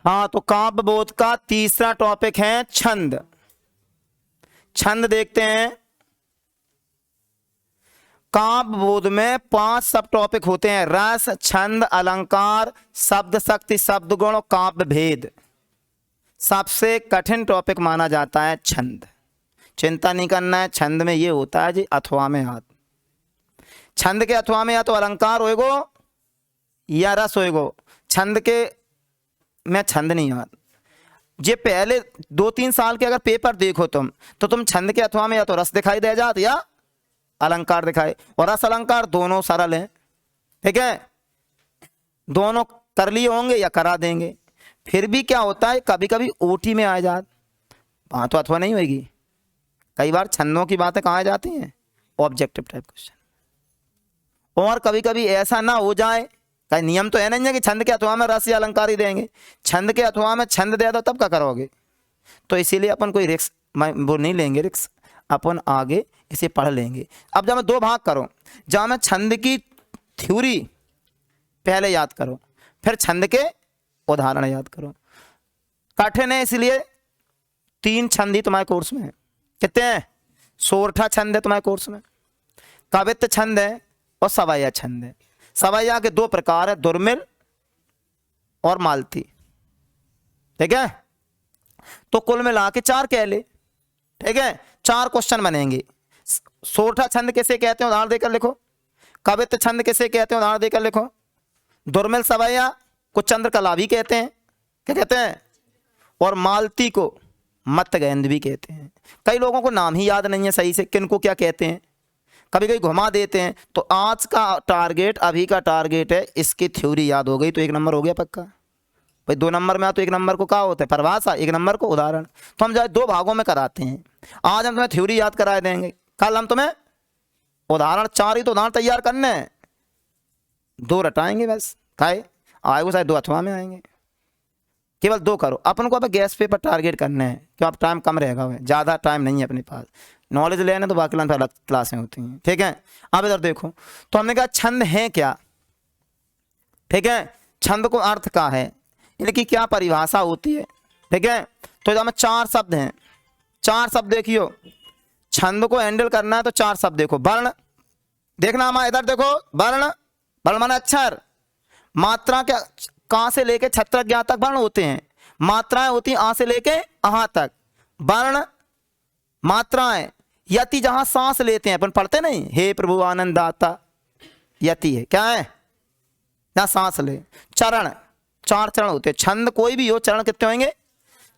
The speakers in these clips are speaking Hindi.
हाँ, तो काव्य बोध का तीसरा टॉपिक है छंद। छंद देखते हैं। काव्य बोध में 5 सब टॉपिक होते हैं: रस, छंद, अलंकार, शब्द शक्ति, शब्द गुण और काव्य भेद। सबसे कठिन टॉपिक माना जाता है छंद। चिंता नहीं करना है, छंद में ये होता है जी अथवा में हाथ। छंद के अथवा में या तो अलंकार होएगो या रस होएगो। छंद के में छंद नहीं याद। ये पहले 2-3 साल के अगर पेपर देखो तुम, तो तुम छंद के अथवा में या तो रस दिखाई दे जात या अलंकार दिखाए। और रस अलंकार दोनों सरल हैं, ठीक है, दोनों कर लिए होंगे या करा देंगे। फिर भी क्या होता है, कभी कभी ओटी में आ जात, वहां तो अथवा नहीं होगी। कई बार छंदों की बातें कहाँ आ जाती हैं, ऑब्जेक्टिव टाइप क्वेश्चन। और कभी कभी ऐसा ना हो जाए, कई नियम तो है नहीं है कि छंद के अथवा में रस या अलंकार ही देंगे। छंद के अथवा में छंद दे दो तब क्या करोगे। तो इसीलिए अपन कोई रिक्स वो नहीं लेंगे, रिक्स अपन आगे इसे पढ़ लेंगे। अब जब मैं 2 भाग करो, जहाँ मैं छंद की थ्योरी पहले याद करो, फिर छंद के उदाहरण याद करो। कठिन है इसलिए 3 छंद ही तुम्हारे कोर्स में है। कितने हैं? सोरठा छंद है तुम्हारे कोर्स में, कवित्त छंद है और सवैया छंद है। सवैया के 2 प्रकार है, दुर्मिल और मालती, ठीक है। तो कुल मिला के 4 कह ले, ठीक है। 4 क्वेश्चन बनेंगे। सोरठा छंद किसे कहते हैं, उदाहरण देकर लिखो। कवित्त छंद किसे कहते हैं, उदाहरण देकर लिखो। दुर्मिल सवैया को चंद्रकला भी कहते हैं, क्या कहते हैं, और मालती को मत गेंद भी कहते हैं। कई लोगों को नाम ही याद नहीं है सही से, किनको क्या कहते हैं, कभी कभी घुमा देते हैं। तो आज का टारगेट, अभी का टारगेट है इसकी थ्योरी याद हो गई तो 1 नंबर हो गया पक्का। भाई 2 नंबर में तो 1 नंबर को क्या होता है, परिभाषा, 1 नंबर को उदाहरण। तो हम जाए 2 भागों में कराते हैं। आज हम तुम्हें थ्योरी याद करा देंगे, कल हम तुम्हें उदाहरण। 4 ही तो उदाहरण तैयार करने हैं, 2 रटाएंगे बस। खाए आएगो शायद 2 अथवा में आएंगे, केवल 2 करो। अपन को अब गैस पेपर टारगेट करने हैं, क्यों अब टाइम कम रहेगा, ज़्यादा टाइम नहीं है अपने पास। नॉलेज लेने तो बाकी अलग क्लासें होती हैं, ठीक है। अब इधर देखो, तो हमने कहा छंद है क्या, ठीक है। छंद को अर्थ का है, इनकी क्या परिभाषा होती है, ठीक है। तो जब 4 शब्द हैं, 4 शब्द देखियो। छंद को हैंडल करना है तो 4 शब्द देखो। वर्ण देखना, हमारे इधर देखो, वर्ण, वर्ण माने अक्षर। मात्रा क्या, कहाँ से लेके छत्रज्ञ तक वर्ण होते हैं। मात्राएं होती हैं आ से लेके अहाँ तक। वर्ण मात्राएं, यति जहां सांस लेते हैं, अपन पढ़ते नहीं, हे प्रभु आनंद दाता, यति है, क्या है, जहां सांस ले। चरण, 4 चरण होते हैं। छंद कोई भी हो, चरण कितने होंगे,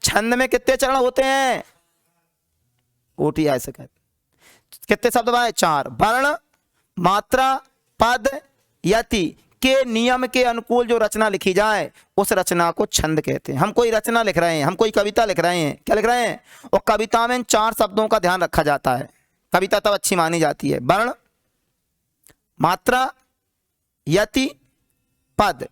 छंद में कितने चरण होते हैं, ओटी ऐसे कहते। कितने शब्द आए, 4। वर्ण, मात्रा, पद, यति के नियम के अनुकूल जो रचना लिखी जाए उस रचना को छंद कहते हैं। हम कोई रचना लिख रहे हैं, हम कोई कविता लिख रहे हैं, क्या लिख रहे हैं, और कविता में इन 4 शब्दों का ध्यान रखा जाता है, कविता तब अच्छी मानी जाती है। वर्ण, मात्रा, यति, पद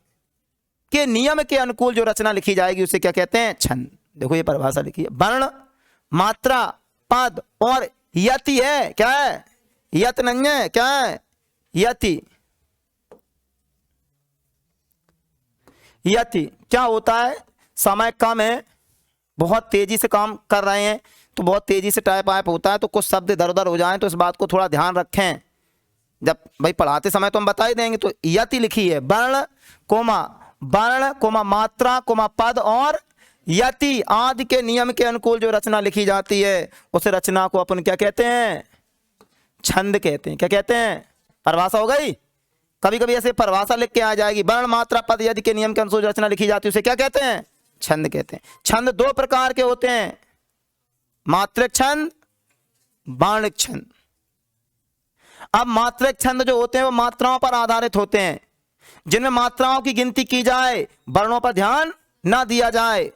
के नियम के अनुकूल जो रचना लिखी जाएगी उसे क्या कहते हैं, छंद। देखो ये परिभाषा लिखी है, वर्ण, मात्रा, पद और यति है, क्या है, यत नहीं है, क्या है, यति। यति क्या होता है, समय कम है, बहुत तेजी से काम कर रहे हैं, तो बहुत तेजी से टाइप आइप होता है, तो कुछ शब्द इधर उधर हो जाएं, तो इस बात को थोड़ा ध्यान रखें। जब भाई पढ़ाते समय तो हम बता ही देंगे। तो यति लिखी है, वर्ण कोमा मात्रा कोमा पद और यति आदि के नियम के अनुकूल जो रचना लिखी जाती है उस रचना को अपन क्या कहते हैं, छंद कहते हैं। क्या कहते हैं, परिभाषा हो गई। कभी कभी ऐसे परिभाषा लिख के आ जाएगी, वर्ण, मात्रा, पद, यदि के नियम के अनुसार जो रचना लिखी जाती है उसे क्या कहते हैं, छंद कहते हैं। छंद 2 प्रकार के होते हैं, मात्रिक छंद, बाणिक छंद। अब मात्रिक छंद जो होते हैं वो मात्राओं पर आधारित होते हैं, जिनमें मात्राओं की गिनती की जाए, वर्णों पर ध्यान ना दिया जाए,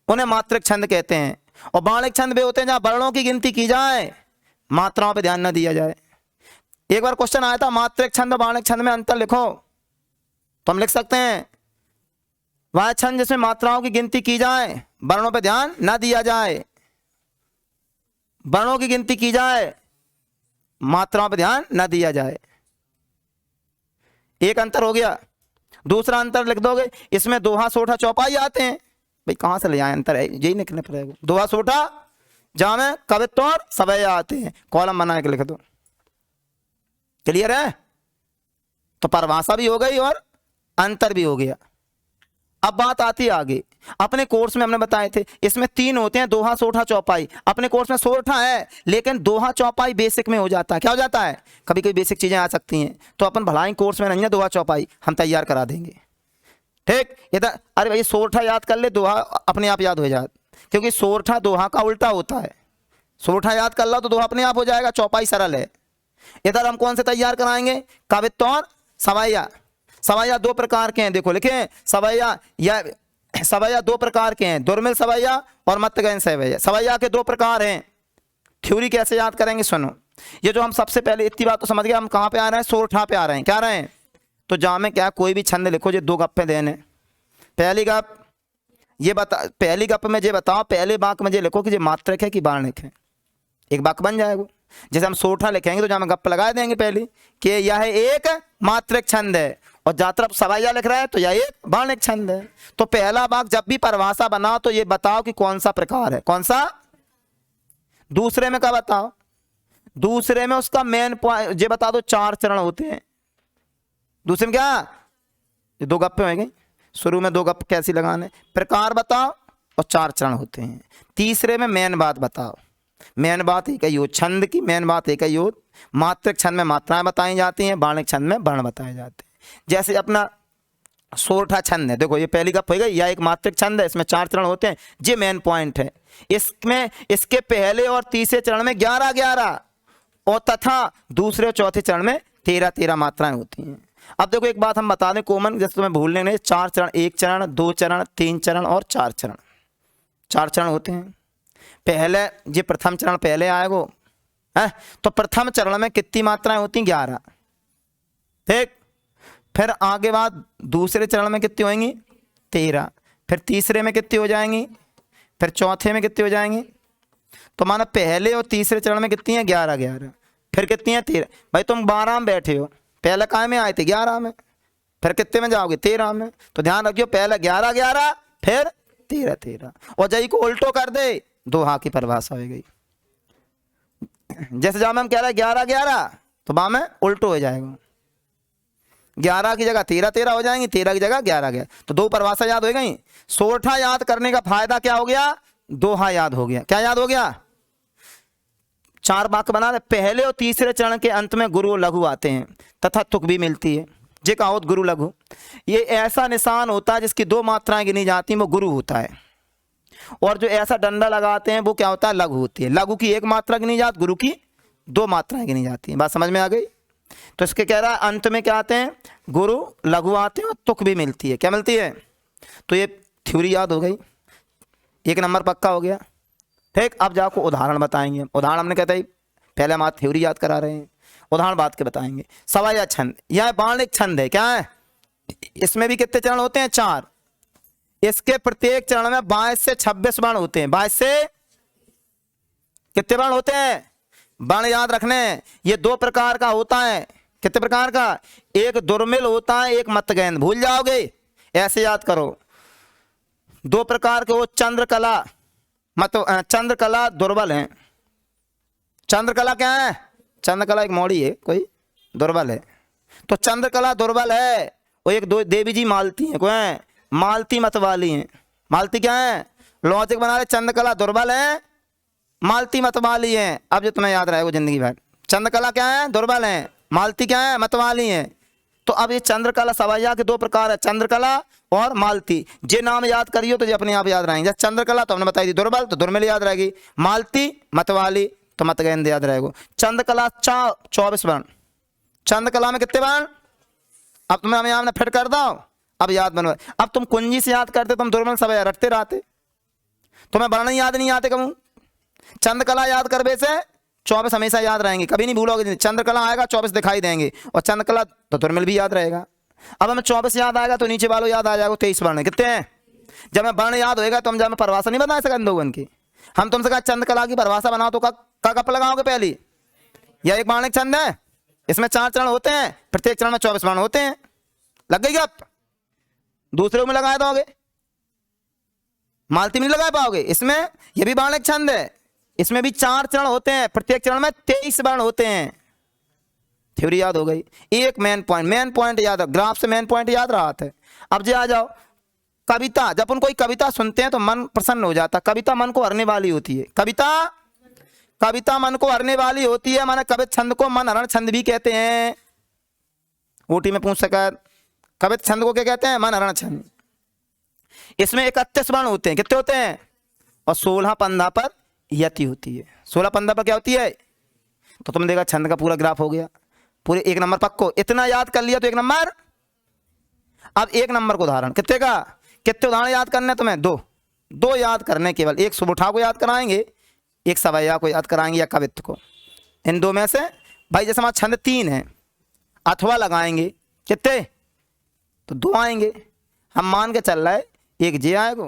उन्हें मात्रिक छंद कहते हैं। और बाणिक छंद वे होते हैं जहां वर्णों की गिनती की जाए, मात्राओं पर ध्यान ना दिया जाए। एक बार क्वेश्चन आया था, मात्रिक छंद और बाणिक छंद में अंतर लिखो, तो हम लिख सकते हैं, वह छंद जिसमें मात्राओं की गिनती की जाए, वर्णों पर ध्यान ना दिया जाए, वर्णों की गिनती की जाए, मात्राओं पर ध्यान ना दिया जाए। एक अंतर हो गया। दूसरा अंतर लिख दोगे, इसमें दोहा, सोठा, चौपाई आते हैं, भाई कहाँ से ले आए, अंतर है यही लिखने पड़ेगा। दोहा सोठा जहां में कवित्व और सवैया आते हैं, कॉलम बना के लिख दो। क्लियर है? तो परिभाषा भी हो गई और अंतर भी हो गया। अब बात आती है आगे, अपने कोर्स में हमने बताए थे इसमें 3 होते हैं, दोहा सोठा चौपाई। अपने कोर्स में सोठा है लेकिन दोहा चौपाई बेसिक में हो जाता है। क्या हो जाता है? कभी कभी बेसिक चीजें आ सकती हैं, तो अपन भलाई कोर्स में नहीं है, दोहा चौपाई हम तैयार करा देंगे। ठीक, इधर अरे भाई सोठा याद कर ले, दोहा अपने आप याद हो जाए, क्योंकि सोठा दोहा का उल्टा होता है। सोठा याद कर लो तो दोहा अपने आप हो जाएगा, चौपाई सरल है। इधर हम कौन से तैयार कराएंगे? कवित्व और सवैया। सवैया 2 प्रकार के हैं, देखो लिखे सवैया, या सवैया 2 प्रकार के हैं, दुर्मिल सवैया और मतगैन सवैया। सवैया के 2 प्रकार हैं। थ्योरी कैसे याद करेंगे सुनो। ये जो हम सबसे पहले इतनी बात तो समझ गए, हम कहां पे आ रहे हैं? सोठा पे आ रहे हैं। क्या आ रहे हैं? तो जहां में क्या कोई भी छंद लिखो, जो 2 गप्पे देने। पहली गप ये बता, पहली गप में ये बताओ, पहले वाक्य में ये लिखो कि ये मात्रक है कि बाणिक है, एक वाक्य बन जाएगा। जैसे हम सोठा लिखेंगे तो जहां में गप लगा देंगे पहले कि यह एक मात्रक छंद है, और जहां तरफ सवैया लिख रहा है तो यह एक बाणिक छंद है। तो पहला वाक्य जब भी परिभाषा बनाओ तो ये बताओ कि कौन सा प्रकार है, कौन सा। दूसरे में क्या बताओ? दूसरे में उसका मेन पॉइंट ये बता दो, 4 चरण होते हैं दूसरे में। क्या? ये 2 गप्पे होंगे, शुरू में 2 गप कैसी लगाने, प्रकार बताओ और 4 चरण होते हैं। तीसरे में मेन बात बताओ। मेन बात एक ही हो, छंद की मेन बात एक ही हो। मात्रक छंद में मात्राएं बताई जाती हैं, बाणिक छंद में वर्ण बताए जाते हैं। जैसे अपना सोठा छंद है, देखो ये पहली गप हो गई, यह एक मात्रक छंद है, इसमें 4 चरण होते हैं, ये मेन पॉइंट है। इसमें इसके पहले और तीसरे चरण में 11-11 और तथा दूसरे और चौथे चरण में 13-13 मात्राएं होती हैं। अब देखो एक बात हम बता दें कॉमन, जैसे तुम्हें भूलने नहीं, 4 चरण, 1 चरण, 2 चरण, 3 चरण और 4 चरण। 4 चरण होते हैं। पहले ये प्रथम चरण पहले आएगा है, तो प्रथम चरण में कितनी मात्राएं होती हैं? 11। ठीक, फिर आगे बाद दूसरे चरण में कितनी होंगी? 13। फिर तीसरे में कितनी हो जाएंगी? फिर चौथे में कितनी हो जाएंगी? तो माना पहले और तीसरे चरण में कितनी है? 11-11। फिर कितनी है? 13। भाई तुम 12 में बैठे हो, पहले काय में आए थे? 11 में। फिर कितने में जाओगे? 13 में। तो ध्यान रखियो, पहले 11-11 फिर 13-13। और जई को उल्टो कर दे, दोहा की परिभाषा हो गई। जैसे जहां में हम कह रहे हैं 11-11, तो वहां में उल्टो हो जाएगा, 11 की जगह 13-13 हो जाएंगी, 13 की जगह 11-11। तो 2 परिभाषा याद हो गई। सोठा याद करने का फायदा क्या हो गया? दोहा याद हो गया। क्या याद हो गया? 4 वाक्य बना रहे। पहले और तीसरे चरण के अंत में गुरु और लघु आते हैं तथा तुक भी मिलती है। जे का होत गुरु लघु, ये ऐसा निशान होता है जिसकी 2 मात्राएं गिनी जाती हैं, वो गुरु होता है। और जो ऐसा डंडा लगाते हैं वो क्या होता है? लघु होती है। लघु की 1 मात्रा गिनी जाती, गुरु की 2 मात्राएं गिनी जाती हैं। बात समझ में आ गई? तो इसके कह रहा है अंत में क्या आते हैं? गुरु लघु आते हैं और तुक भी मिलती है। क्या मिलती है? तो ये थ्योरी याद हो गई, 1 नंबर पक्का हो गया। ठीक, अब जाको उदाहरण बताएंगे। उदाहरण हमने कहते हैं पहले हम थ्योरी याद करा रहे हैं, उदाहरण बात के बताएंगे। सवैया छंद, यह बाणिक छंद है। क्या है? इसमें भी कितने चरण होते हैं? 4। इसके प्रत्येक चरण में 22 से 26 बाण होते हैं। 22 से कितने बाण होते हैं? बाण याद रखने, ये 2 प्रकार का होता है। कितने प्रकार का? एक दुर्मिल होता है, एक मतगैन। भूल जाओगे, ऐसे याद करो। 2 प्रकार के हो, चंद्रकला चंद्रकला दुर्बल है। चंद्रकला क्या है? चंद्रकला एक मौड़ी है, कोई दुर्बल है। तो चंद्रकला दुर्बल है। वो एक 2 देवी जी मालती है, कोई है मालती मतवाली है। मालती क्या है? लॉजिक बना रहे, चंद्रकला दुर्बल है, मालती मतवाली है। अब जो तुम्हें याद रहेगा जिंदगी भर, चंद्रकला क्या है? दुर्बल है, मालती क्या है? मतवाली है। तो अब ये चंद्रकला सवैया के 2 प्रकार है, चंद्रकला और मालती। जे नाम याद करियो तो ये अपने आप याद रहेंगे। चंद्रकला तो हमने बताई थी दुर्बल, तो दुर्मिल याद रहेगी। मालती मतवाली तो मतगैन याद रहेगा। चंद्रकला 24 वर्ण। चंद्रकला में कितने वर्ण? अब तुम्हें हमें आपने फिट कर दो, अब याद बनवा। अब तुम कुंजी से याद करते, तुम दुर्मिल सवैया रटते रहते, तुम्हें वर्ण याद नहीं आते कबू। चंद्रकला याद करवे से 24 हमेशा याद रहेंगे, कभी नहीं भूलोगे। चंद्रकला आएगा 24 दिखाई देंगे, और चंद्रकला तो दुर्मिल भी याद रहेगा। अब हमें 24 याद आएगा तो नीचे वालों याद आ जाएगा 23 वर्ण कितने हैं। जब हमें वर्ण याद होएगा तो हम जब परिभाषा नहीं बना सकेंगे दोगुन की। हम तुमसे कहा चंद्रकला की परिभाषा बनाओ तो का कप लगाओगे? पहली, यह एक बाणिक छंद है, इसमें 4 चरण होते हैं, प्रत्येक चरण में 24 वर्ण होते हैं। लग गई गप? दूसरे में लगा दोगे? मालती में नहीं लगा पाओगे। इसमें यह भी बाणक छंद है, इसमें भी 4 चरण होते हैं, प्रत्येक चरण में 23 वर्ण होते हैं। थ्योरी याद हो गई। एक मेन पॉइंट याद है, ग्राफ से मेन पॉइंट याद रहा था। अब जे आ जाओ कविता। जब उन कोई कविता सुनते हैं तो मन प्रसन्न हो जाता। कविता मन को हरने वाली होती है। कविता मन को हरने वाली होती है, माने कवित छंद को मन हरण छंद भी कहते हैं। ऊटी में पूछ सका कवित छंद को क्या कहते हैं? मन हरण छंद। इसमें 31 वर्ण होते हैं। कितने होते हैं? और 16 पंधा पर यति होती है। 16 पंधा पर क्या होती है? तो तुम देखा छंद का पूरा ग्राफ हो गया, पूरे 1 नंबर पक्को। इतना याद कर लिया तो 1 नंबर। अब 1 नंबर को उदाहरण कितने का, कितने उदाहरण याद करने तुम्हें? 2 याद करने केवल। एक सुबुठा को याद कराएंगे, एक सवैया को याद कराएंगे या कवित्व को। इन 2 में से भाई जैसे हमारा छंद 3 है, अथवा लगाएंगे कितने? तो 2 आएंगे। हम मान के चल रहे एक जे आएगा।